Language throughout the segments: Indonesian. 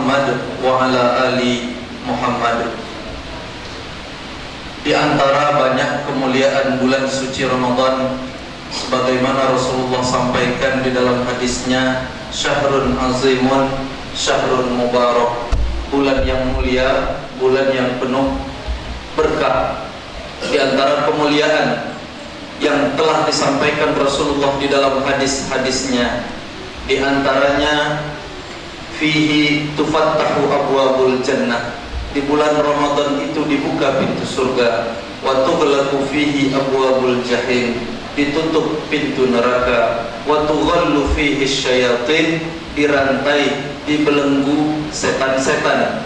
Muhammad wa ala ali Muhammad. Di antara banyak kemuliaan bulan suci Ramadan, sebagaimana Rasulullah sampaikan di dalam hadisnya, syahrun azimun, syahrun mubarak, bulan yang mulia, bulan yang penuh berkah. Di antara kemuliaan yang telah disampaikan Rasulullah di dalam hadis-hadisnya, di antaranya fihi tufattahu abwabul jannah, di bulan Ramadan itu dibuka pintu surga, wa tughlaqu fihi abwabul jahim, ditutup pintu neraka, wa tughallu fihi syayatin, dirantai, dibelenggu setan-setan.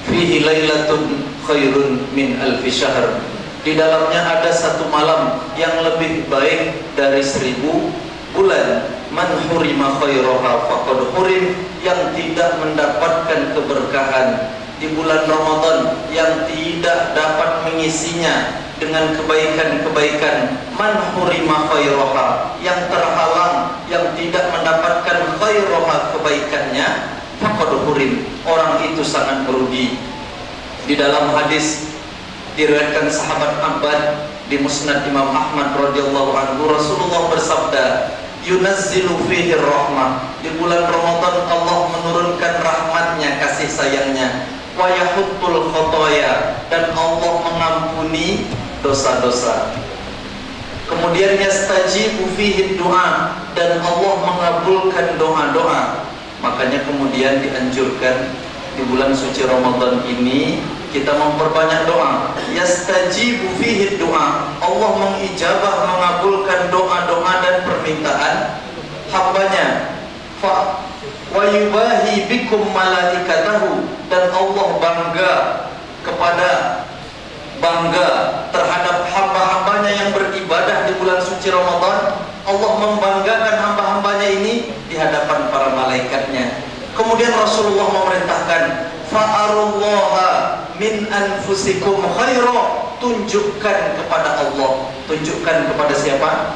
Fihi lailatun khairun min alfi syahr, di dalamnya ada satu malam yang lebih baik dari 1000 bulan. Man hurima khairaha faqad hurim, yang tidak mendapatkan keberkahan di bulan Ramadan, yang tidak dapat mengisinya dengan kebaikan-kebaikan. Man hurima khairaha, yang terhalang, yang tidak mendapatkan khairaha, kebaikannya, faqad hurim, orang itu sangat merugi. Di dalam hadis diriwayatkan sahabat Abbad di Musnad Imam Ahmad radhiyallahu anhu, Rasulullah bersabda, yunazzilu fihi rahmah, di bulan Ramadan Allah menurunkan rahmatnya, kasih sayangnya, wa yahuttul khotoya, dan Allah mengampuni dosa-dosa. Kemudian yastajibu fihi doa, dan Allah mengabulkan doa-doa. Makanya kemudian dianjurkan di bulan suci Ramadan ini kita memperbanyak doa. Yastajibu fihi doa, Allah mengijabah, mengabulkan doa-doa dan permintaan hambanya. Fa wa yubahi bikum malaikatahu, dan Allah bangga terhadap hamba-hambanya yang beribadah di bulan suci Ramadan. Allah membanggakan hamba-hambanya ini di hadapan para malaikatnya. Kemudian Rasulullah memerintahkan, fa'arullaha min anfusikum khaira, tunjukkan kepada Allah. Tunjukkan kepada siapa?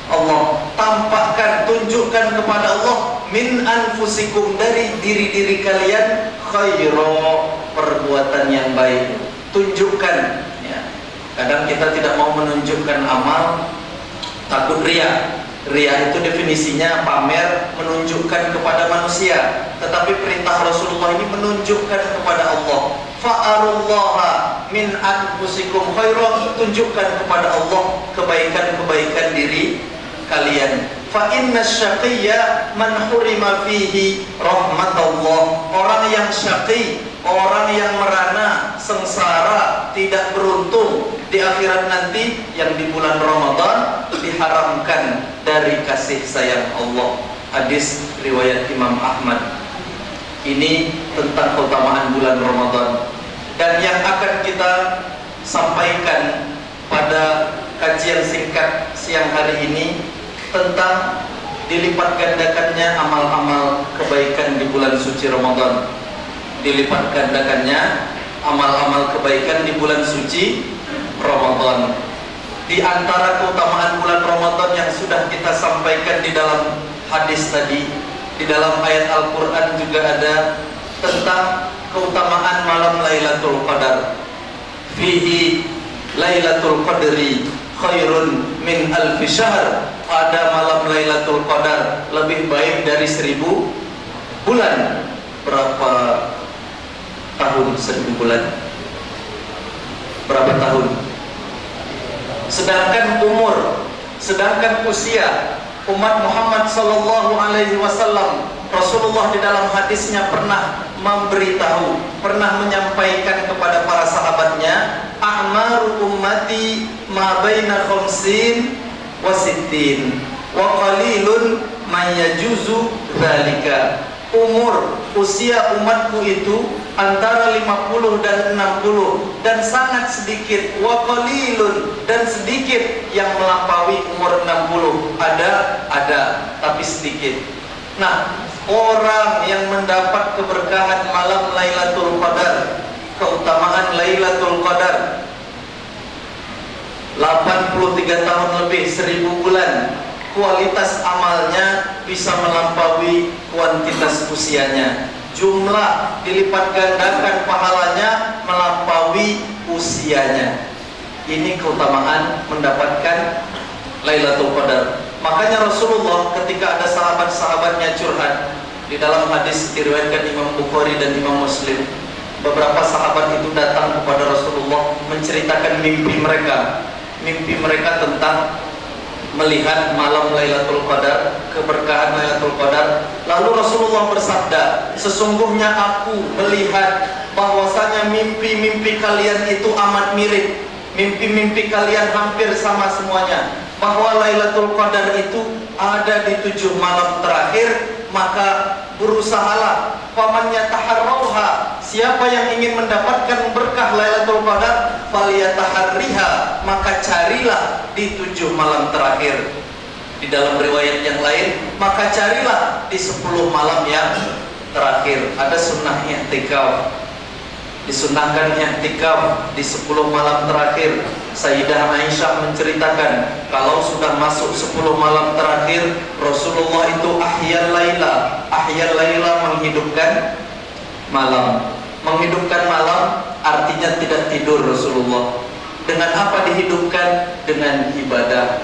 Allah. Tampakkan, tunjukkan kepada Allah, min anfusikum, dari diri-diri kalian, khaira, perbuatan yang baik. Tunjukkan, ya. Kadang kita tidak mau menunjukkan amal, takut riya. Riya itu definisinya pamer, menunjukkan kepada manusia. Tetapi perintah Rasulullah ini menunjukkan kepada Allah. Fa'arullaha min anfusikum khairan, tunjukkan kepada Allah kebaikan-kebaikan diri kalian. Fa inna syaqiyya man hurima fihi rahmatullah, orang yang syaqi, orang yang merana, sengsara, tidak beruntung di akhirat nanti, yang di bulan Ramadan diharamkan dari kasih sayang Allah. Hadis riwayat Imam Ahmad. Ini tentang keutamaan bulan Ramadan. Dan yang akan kita sampaikan pada kajian singkat siang hari ini tentang dilipat gandakannya amal-amal kebaikan di bulan suci Ramadan. Dilipat gandakannya amal-amal kebaikan di bulan suci Ramadan. Di antara keutamaan bulan Ramadan yang sudah kita sampaikan di dalam hadis tadi, di dalam ayat Al-Quran juga ada tentang keutamaan malam Lailatul Qadar. Fihi Lailatul Qadri khairun min alfi syahr, pada malam Lailatul Qadar lebih baik dari 1000 bulan. Berapa tahun 1000 bulan? Berapa tahun? Sedangkan usia umat Muhammad sallallahu alaihi wasallam, Rasulullah di dalam hadisnya pernah memberitahu, pernah menyampaikan kepada para sahabatnya, a'maru ummati ma baina khamsin wa sittin wa qalilun man yajuzu dzalika. Usia umatku itu antara 50 dan 60, dan sangat sedikit, wa qalilun, dan sedikit yang melampaui umur 60. Ada, tapi sedikit. Nah, orang yang mendapat keberkahan malam Lailatul Qadar, keutamaan Lailatul Qadar, 83 tahun lebih, 1000 bulan, kualitas amalnya bisa melampaui kuantitas usianya. jumlah, dilipat gandakan pahalanya melampaui usianya. Ini keutamaan mendapatkan Lailatul Qadar. Makanya Rasulullah ketika ada sahabat-sahabatnya curhat, di dalam hadis diriwayatkan Imam Bukhari dan Imam Muslim, beberapa sahabat itu datang kepada Rasulullah menceritakan mimpi mereka. Mimpi mereka tentang melihat malam Lailatul Qadar, keberkahan Lailatul Qadar. Lalu Rasulullah bersabda, sesungguhnya aku melihat bahwasanya mimpi-mimpi kalian itu amat mirip. Mimpi-mimpi kalian hampir sama semuanya, bahwa Lailatul Qadar itu ada di 7 malam terakhir. Maka berusahalah, faman yataharrauha, siapa yang ingin mendapatkan berkah Lailatul Qadar, falyataharriha, maka carilah di 7 malam terakhir. Di dalam riwayat yang lain, maka carilah di 10 malam yang terakhir. Ada sunnah i'tikaf, disunahkan i'tikaf di 10 malam terakhir. Sayyidah Aisyah menceritakan, kalau sudah masuk 10 malam terakhir, Rasulullah itu ahyal laila. Ahyal laila menghidupkan malam. Menghidupkan malam artinya tidak tidur Rasulullah. Dengan apa dihidupkan? Dengan ibadah,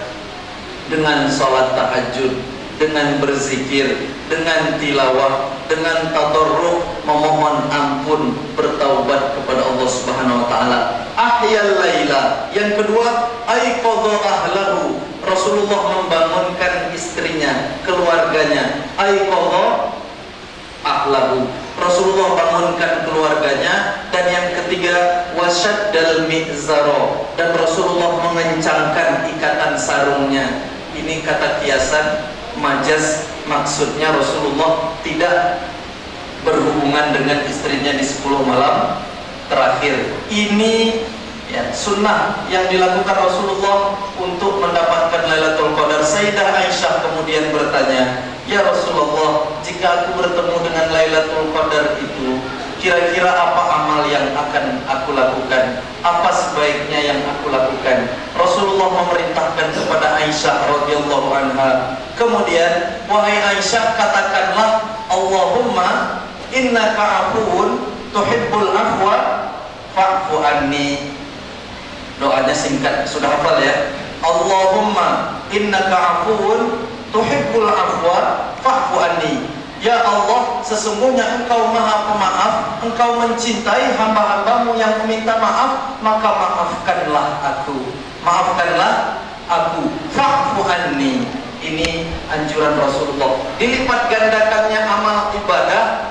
dengan sholat tahajud, dengan berzikir, dengan tilawah, dengan tadarruk, memohon ampun, bertaubat kepada Allah Subhanahu wa taala. Ahyal laila. Yang kedua, aiqadha ahlahu. Rasulullah membangunkan istrinya, keluarganya. Aiqadha ahlahu. Rasulullah bangunkan keluarganya. Dan yang ketiga, wasyaddal mi'zara. Dan Rasulullah mengencangkan ikatan sarungnya. Ini kata kiasan, majaz, maksudnya Rasulullah tidak berhubungan dengan istrinya di 10 malam terakhir. Ini ya, sunnah yang dilakukan Rasulullah untuk mendapatkan Lailatul Qadar. Sayyidah Aisyah kemudian bertanya, ya Rasulullah, jika aku bertemu dengan Lailatul Qadar itu, kira-kira apa amal yang akan aku lakukan? Apa sebaiknya yang aku lakukan? Rasulullah memerintahkan kepada Aisyah radhiyallahu anha. Kemudian, wahai Aisyah, katakanlah, Allahumma innaka afuwun tuhibbul afwa fa'fu anni. Doanya singkat, sudah hafal ya? Allahumma innaka afuwun tuhibbul afwa fa'fu anni. Ya Allah, sesungguhnya Engkau Maha Pemaaf, Engkau mencintai hamba-hambamu yang meminta maaf, maka maafkanlah aku. Maafkanlah aku. Fa'fu anni. Ini anjuran Rasulullah. Dilipat gandakannya amal ibadah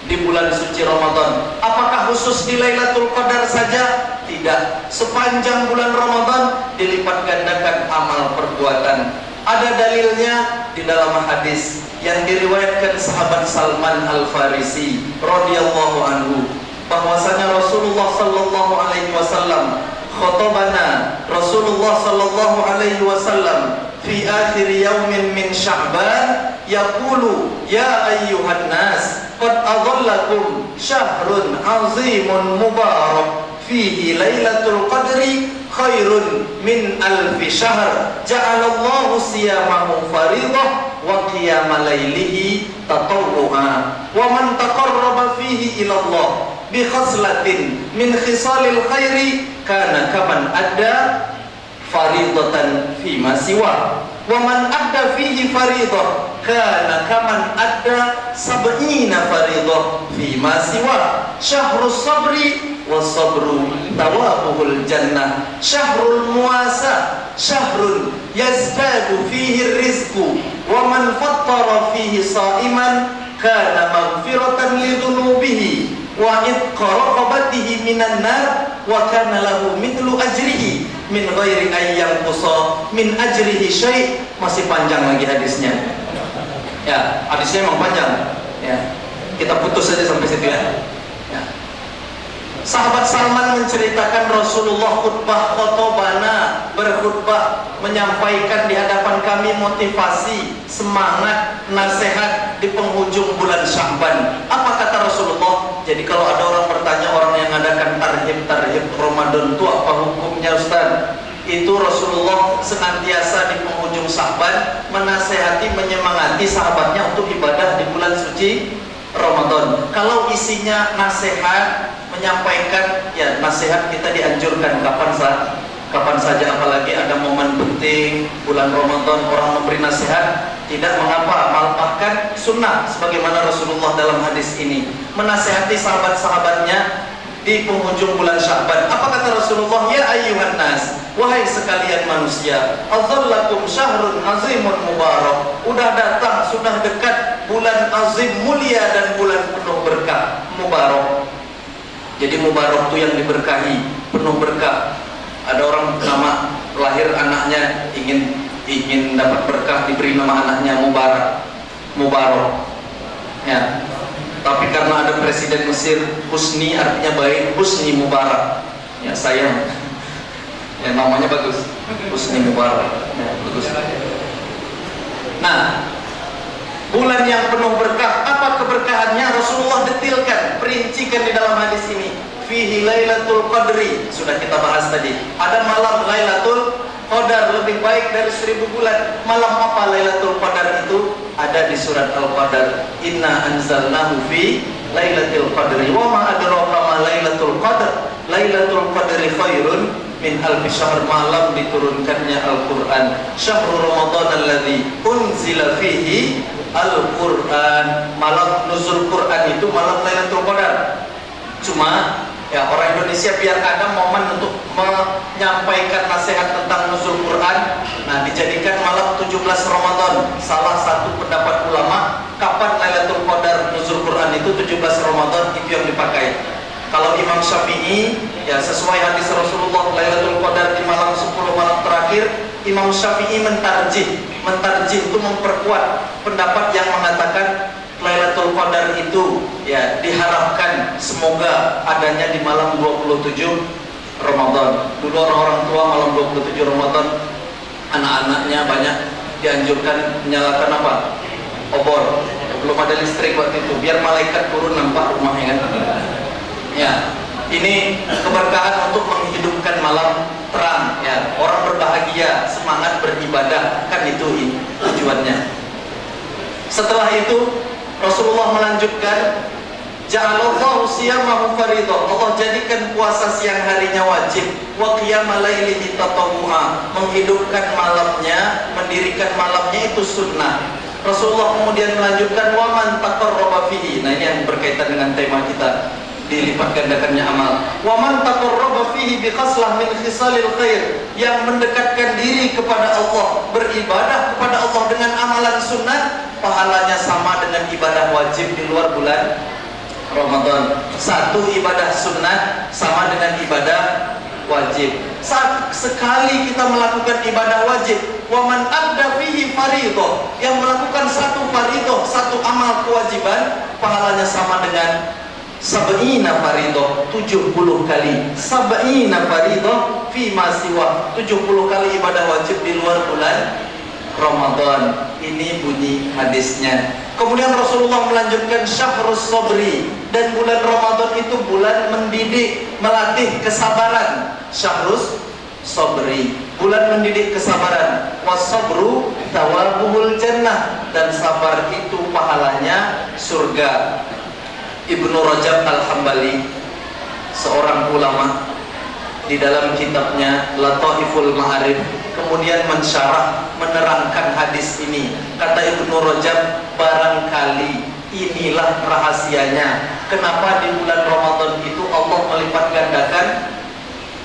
di bulan suci Ramadan. Apakah khusus di Lailatul Qadar saja? Tidak. Sepanjang bulan Ramadan dilipat gandakan amal perbuatan. Ada dalilnya di dalam hadis yang diriwayatkan sahabat Salman Al-Farisi radhiyallahu anhu, bahwasanya Rasulullah sallallahu alaihi wasallam khotobana, Rasulullah sallallahu alaihi wasallam fi akhir yaumin min Sya'ban yaqulu ya ayyuhan nas qad adhallakum syahrun azimun mubarak fihi lailatul qadri khairun min alfi syahr ja'alallahu siyamahu faridah wa qiyama lailihi tatawwu'a wa man taqarraba fihi ila Allah bi khaslatin min khisalil khairi kana kaman adda faridatan fi ma siwa wa man adda fihi faridah kana kaman adda sab'ina faridah fi ma siwa. Syahrus sabri wasabru tawabuhul jannah, syahrul muasa, syahrun yazdadu fihi rizqu, wa man fattara fihi sa'iman kana maghfiratan lidhunubihi wa itqa raqabatihi minan nar wa kana lahu mithlu ajrihi min ghairi ayyam qusa min ajrihi syai'. Masih panjang lagi hadisnya ya, hadisnya memang panjang ya, kita putus saja sampai situ ya. Sahabat Salman menceritakan Rasulullah khutbah khotobana, berkhutbah, menyampaikan di hadapan kami motivasi, semangat, nasihat di penghujung bulan Sya'ban. Apa kata Rasulullah? Jadi kalau ada orang bertanya, orang yang mengadakan tarhib Ramadan itu apa hukumnya Ustaz? Itu Rasulullah senantiasa di penghujung Sya'ban menasehati, menyemangati sahabatnya untuk ibadah di bulan suci Ramadan. Kalau isinya nasihat, menyampaikan, ya nasihat kita dianjurkan kapan saja, apalagi ada momen penting bulan Ramadan orang memberi nasihat, tidak mengapa. Bahkan sunnah sebagaimana Rasulullah dalam hadis ini menasihati sahabat-sahabatnya di penghujung bulan Sya'ban. Apa kata Rasulullah? Ya ayyuhan nas, wahai sekalian manusia, adzallakum syahrun azimun mubarak. Udah datang, sudah dekat bulan azim, mulia, dan bulan penuh berkah, mubarak. Jadi mubarak itu yang diberkahi, penuh berkah. Ada orang nama lahir anaknya ingin dapat berkah, diberi nama anaknya Mubarak. Ya. Tapi karena ada presiden Mesir Husni, artinya baik, Husni Mubarak. Ya sayang. Ya namanya bagus. Husni Mubarak. Ya, bagus. Nah, bulan yang penuh berkah, apa keberkahannya? Rasulullah detilkan, perincikan di dalam hadis ini. Fihi Lailatul Qadri, sudah kita bahas tadi. Ada malam Lailatul Qadar, lebih baik dari 1000 bulan. Malam apa Lailatul Qadar itu? Ada di surat Al-Qadar. Inna anzalnahu fi Lailatul Qadri. Wa ma adraka ma Lailatul Qadar. Lailatul Qadri khairun min alfi syahr. Malam diturunkannya Al-Quran. Syahrul Ramadan alladzi unzila fihi Al-Quran. Malam nuzul Quran itu malam Lailatul Qadar. Cuma ya orang Indonesia biar ada momen untuk menyampaikan nasihat tentang nuzul Quran, nah dijadikan malam 17 Ramadan. Salah satu pendapat ulama, kapan Lailatul Qadar nuzul Quran itu 17 Ramadan, itu yang dipakai. Kalau Imam Syafi'i, ya sesuai hadis Rasulullah, Lailatul Qadar di malam 10 malam terakhir. Imam Syafi'i mentarjih itu memperkuat pendapat yang mengatakan Lailatul Qadar itu ya diharapkan semoga adanya di malam 27 Ramadan. Dulu orang-orang tua malam 27 Ramadan anak-anaknya banyak dianjurkan menyalakan apa? Obor. Belum ada listrik waktu itu, biar malaikat turun nampak rumahnya kan. Ya, ini keberkahan untuk menghidupkan malam terang ya. Orang berbahagia, semangat beribadah, kan itu tujuannya. Setelah itu Rasulullah melanjutkan, ja'alallahu siyamahu faridah. Allah jadikan puasa siang harinya wajib, wa qiyamal lailihi tatawwu'a. Menghidupkan malamnya, mendirikan malamnya itu sunnah. Rasulullah kemudian melanjutkan, wa man taqarraba fihi. Nah ini yang berkaitan dengan tema kita, dilipat gandakannya amal. Wa man taqarraba fihi bi khaslah min khisalil khair. Yang mendekatkan diri kepada Allah, beribadah kepada Allah dengan amalan sunnah, pahalanya sama dengan ibadah wajib di luar bulan Ramadan. Satu ibadah sunnah sama dengan ibadah wajib. Sekali kita melakukan ibadah wajib, wa man abda fihi fariidhah, yang melakukan satu fariidhah, satu amal kewajiban, pahalanya sama dengan sab'ina fariidhah, 70 kali. Sab'ina fariidhah fi ma siwa, 70 kali ibadah wajib di luar bulan Ramadan. Ini bunyi hadisnya. Kemudian Rasulullah melanjutkan syahrus sabri, dan bulan Ramadan itu bulan mendidik, melatih kesabaran. Syahrus sabri, bulan mendidik kesabaran. Was-sabru thawabuhul jannah, dan sabar itu pahalanya surga. Ibnu Rajab Al-Hambali, seorang ulama, di dalam kitabnya Lataiful Ma'arif kemudian mensyarah, menerangkan hadis ini. Kata Ibnu Rajab, barangkali inilah rahasianya kenapa di bulan Ramadan itu Allah melipat gandakan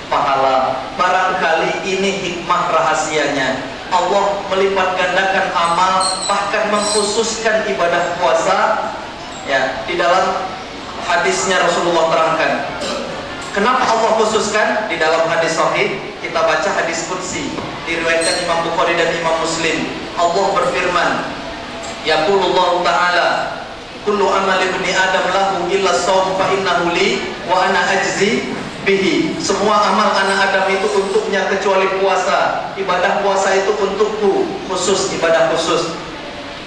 pahala. Barangkali ini hikmah rahasianya. Allah melipat gandakan amal, bahkan mengkhususkan ibadah puasa. Ya, di dalam hadisnya Rasulullah terangkan. Kenapa Allah khususkan? Di dalam hadis sahih kita baca hadis qudsi, diriwayatkan Imam Bukhari dan Imam Muslim. Allah berfirman, yaqulullahu ta'ala, kullu amali ibni adam lahu illa shaum fa innahu li wa ana ajzi bihi. Semua amal anak Adam itu untuknya kecuali puasa. Ibadah puasa itu untukku, khusus, ibadah khusus.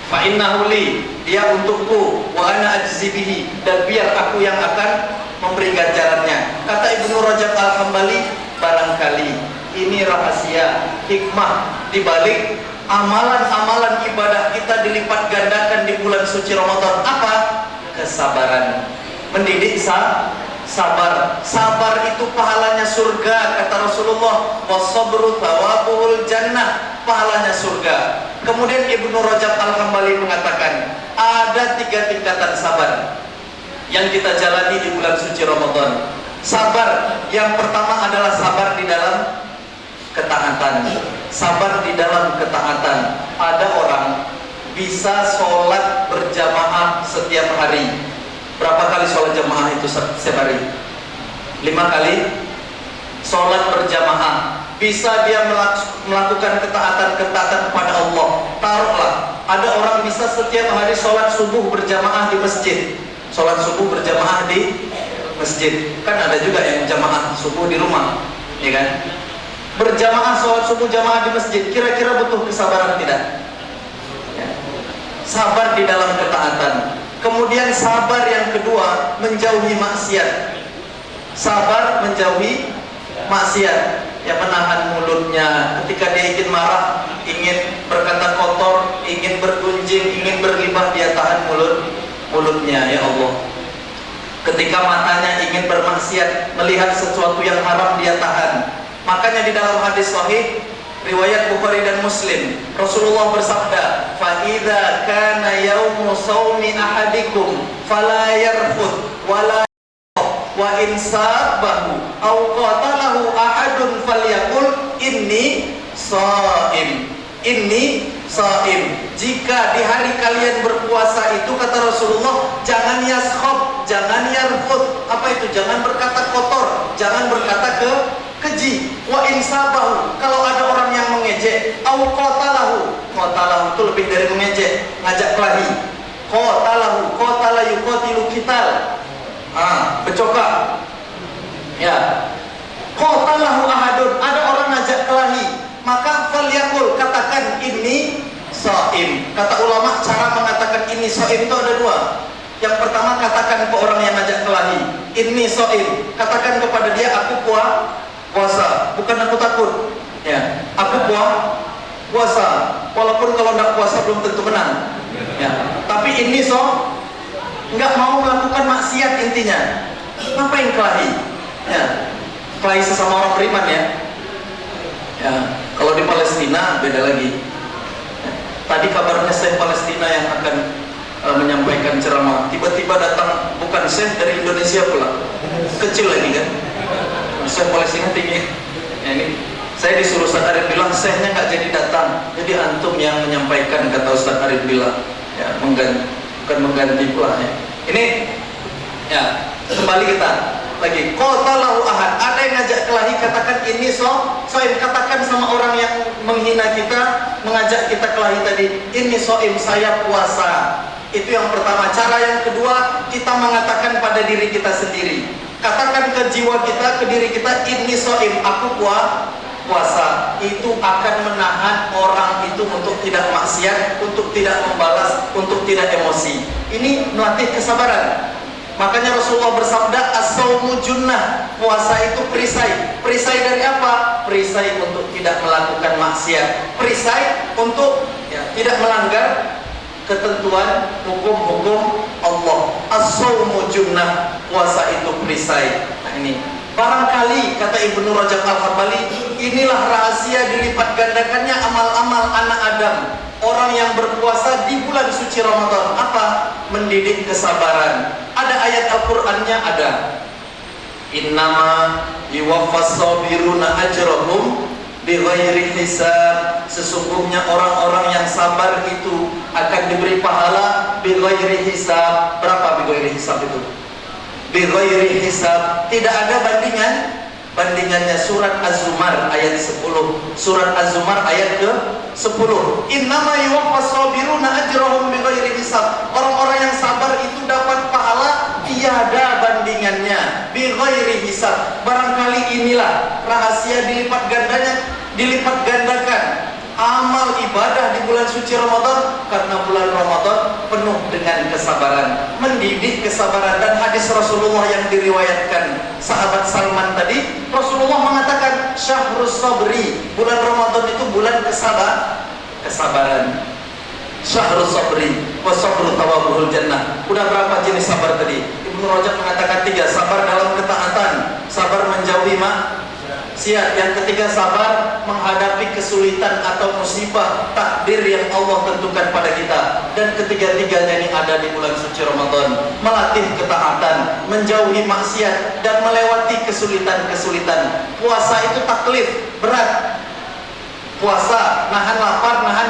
Fa innahu li, dia untukku, wa ana ajzi bihi, dan biar aku yang akan memberi ganjarannya. Kata Ibnu Rajab Al-Hambali, barangkali ini rahasia hikmah di balik amalan-amalan ibadah kita dilipat gandakan di bulan suci Ramadan. Apa? kesabaran. Mendidik sabar. Sabar itu pahalanya surga, kata Rasulullah. Wasabru thawabuhul jannah, pahalanya surga. Kemudian Ibnu Rajab Al-Hambali mengatakan, ada 3 tingkatan sabar yang kita jalani di bulan suci Ramadan. Sabar yang pertama adalah sabar di dalam ketaatan. Sabar di dalam ketaatan. Ada orang bisa sholat berjamaah setiap hari. Berapa kali sholat jamaah itu setiap hari? 5 kali sholat berjamaah. Bisa dia melakukan ketaatan kepada Allah. Taruhlah ada orang bisa setiap hari sholat subuh berjamaah di masjid. Sholat subuh berjamaah di masjid. Kan ada juga yang jamaah subuh di rumah, ya kan? Berjamaah sholat subuh jamaah di masjid, kira-kira butuh kesabaran tidak? Ya. Sabar di dalam ketaatan. Kemudian sabar yang kedua, menjauhi maksiat. Sabar menjauhi maksiat, yang menahan mulutnya ketika dia ingin marah, ingin berkata kotor, ingin bergunjing, ingin bergibah, dia tahan mulutnya, ya Allah. Ketika matanya ingin bermaksiat, melihat sesuatu yang haram, dia tahan. Makanya di dalam hadis sahih riwayat Bukhari dan Muslim, Rasulullah bersabda, "Fa idza kana yaumu shaumi ahadikum fala yarfud wala wa in sabahu aw qatalahu ahadun falyaqul inni shaim." Inni shaim. Jika di hari kalian berpuasa itu, kata Rasulullah, jangan yaskhab, jangan yarfud. Apa itu? Jangan berkata kotor, jangan berkata keji. Wa insabahu, kalau ada orang yang mengejek, au qatalahu. Qatalahu itu lebih dari mengejek, ngajak kelahi. Qatala yuqatilu qital. Bercokak. Ya. Qatalahu ahadun, ada orang ngajak kelahi, maka falyaqul, katakan ini shaim. Kata ulama, cara mengatakan ini shaim itu ada 2. Yang pertama, katakan ke orang yang ngajak kelahi, ini shaim. Katakan kepada dia, aku puasa, bukan aku takut. Ya, aku puasa. Walaupun kalau tidak puasa belum tentu menang. Ya, tapi ini nggak mau melakukan maksiat intinya. Ngapain kelahi? Ya, kelahi sesama orang beriman ya. Ya, kalau di Palestina beda lagi. Ya, tadi kabarnya Syekh Palestina yang akan menyampaikan ceramah, tiba-tiba datang bukan Syekh dari Indonesia pula, kecil lagi kan. Syekh Palestina tinggi. Ya, ini saya disuruh Ustaz Arif bilang, Syekhnya nggak jadi datang, jadi antum yang menyampaikan, kata Ustaz Arif bilang. Ya, bukan mengganti pula ya. Ini ya, kembali kita lagi. Qatalahu ahad, ada yang ngajak kelahi, katakan ini shaim. Katakan sama orang yang menghina kita, mengajak kita kelahi tadi, ini shaim, saya puasa. Itu yang pertama. Cara yang kedua, kita mengatakan pada diri kita sendiri. Katakan ke jiwa kita, ke diri kita, ini shaim, aku puasa. Itu akan menahan orang itu untuk tidak maksiat, untuk tidak membalas, untuk tidak emosi. Ini melatih kesabaran. Makanya Rasulullah bersabda, as-shaumu junnah, puasa itu perisai. Perisai dari apa? Perisai untuk tidak melakukan maksiat, perisai untuk tidak melanggar ketentuan hukum-hukum Allah. As-shaumu junnah, puasa itu perisai. Nah ini barangkali, kata Ibnu Rajab Al-Hambali, inilah rahasia dilipat gandakannya amal-amal anak Adam, orang yang berpuasa di bulan suci Ramadan. Apa? Mendidik kesabaran. Ada ayat Al-Qur'annya, ada innama yuwaffas sabiruna ajrahum bighairi hisab. Sesungguhnya orang-orang yang sabar itu akan diberi pahala bighairi hisab. Berapa bighairi hisab itu? Bighairi hisab, tidak ada bandingannya. Surat Az-Zumar ayat 10. Surat Az-Zumar ayat ke-10. Innama yuwaffas sabiruna ajrahum bighairi hisab. Orang-orang yang sabar itu dapat pahala tiada bandingannya, bighairi hisab. Barangkali inilah rahasia dilipat gandakan amal ibadah di bulan suci Ramadan, karena bulan Ramadan penuh dengan kesabaran, mendidik kesabaran. Dan hadis Rasulullah yang diriwayatkan sahabat Salman tadi, Rasulullah mengatakan syahrus sabri, bulan Ramadan itu bulan kesabaran. Syahrul sabri wa sabru tawabuhul jannah. Udah berapa jenis sabar tadi? Ibnu Rajab mengatakan 3. Sabar dalam ketaatan, sabar menjauhi maksiat. Yang ketiga, sabar menghadapi kesulitan atau musibah takdir yang Allah tentukan pada kita. Dan ketiga-tiganya ini ada di bulan suci Ramadan. Melatih ketaatan, menjauhi maksiat, dan melewati kesulitan-kesulitan. Puasa itu taklif, berat. Puasa, nahan lapar, nahan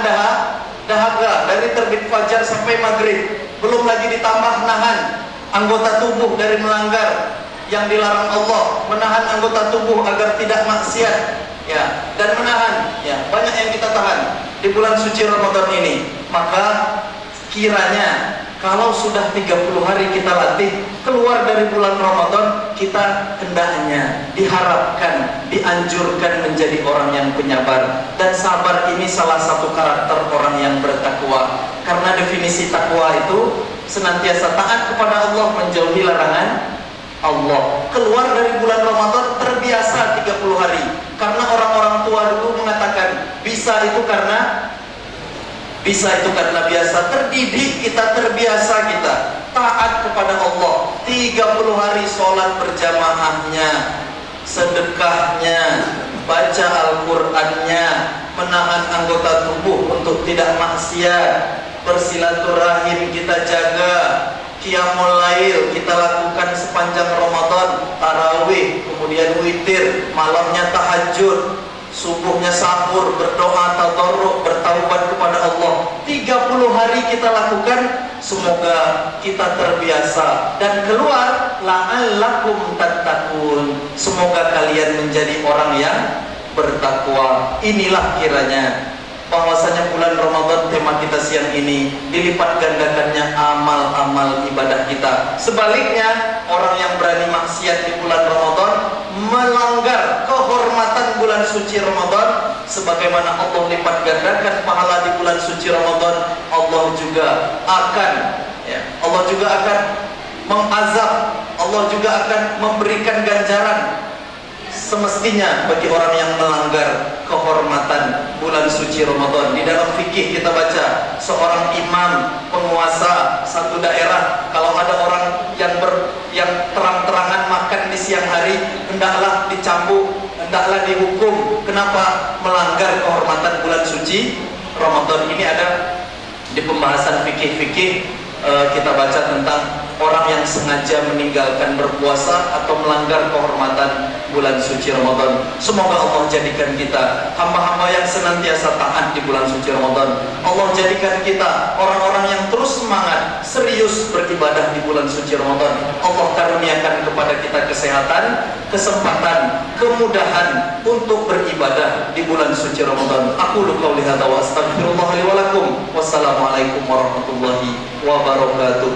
dahaga dari terbit fajar sampai maghrib. Belum lagi ditambah nahan anggota tubuh dari melanggar yang dilarang Allah, menahan anggota tubuh agar tidak maksiat, ya, dan menahan, ya, banyak yang kita tahan di bulan suci Ramadan ini. Maka kiranya kalau sudah 30 hari kita latih, keluar dari bulan Ramadan, kita hendaknya diharapkan, dianjurkan menjadi orang yang penyabar. Dan sabar ini salah satu karakter orang yang bertakwa. Karena definisi takwa itu senantiasa taat kepada Allah, menjauhi larangan Allah. Keluar dari bulan Ramadan terbiasa 30 hari. Karena orang-orang tua dulu mengatakan bisa itu karena biasa, terdidik kita, terbiasa kita taat kepada Allah. 30 hari sholat berjamaahnya, sedekahnya, baca Al-Qur'annya, menahan anggota tubuh untuk tidak maksiat, bersilaturahim kita jaga, qiyamul lail kita lakukan sepanjang Ramadan, tarawih, kemudian witir, malamnya tahajud, subuhnya sahur, berdoa tadarruk, bertaubat kepada Allah. 30 hari kita lakukan. Semoga kita terbiasa dan keluar la'allakum tattaqun. Semoga kalian menjadi orang yang bertakwa. Inilah kiranya bahwasanya bulan Ramadan, tema kita siang ini, dilipat gandakannya amal-amal ibadah kita. Sebaliknya, orang yang berani maksiat di bulan Ramadan melanggar kehormatan bulan suci Ramadan. Sebagaimana Allah lipat gandakan pahala di bulan suci Ramadan, Allah juga akan mengazab, Allah juga akan memberikan ganjaran semestinya bagi orang yang melanggar kehormatan bulan suci Ramadan. Di dalam fikih kita baca, seorang imam penguasa satu daerah, kalau ada orang yang terang-terangan makan di siang hari, hendaklah dicambuk, hendaklah dihukum. Kenapa? Melanggar kehormatan bulan suci Ramadan. Ini ada di pembahasan fikih-fikih. Kita baca tentang orang yang sengaja meninggalkan berpuasa atau melanggar kehormatan bulan suci Ramadan. Semoga Allah jadikan kita hamba-hamba yang senantiasa taat di bulan suci Ramadan. Allah jadikan kita orang-orang yang terus semangat, serius beribadah di bulan suci Ramadan. Allah karuniakan kepada kita kesehatan, kesempatan, kemudahan untuk beribadah di bulan suci Ramadan. Aku qauli hadza wa astaghfirullah li wa lakum. Wassalamualaikum warahmatullahi wabarakatuh.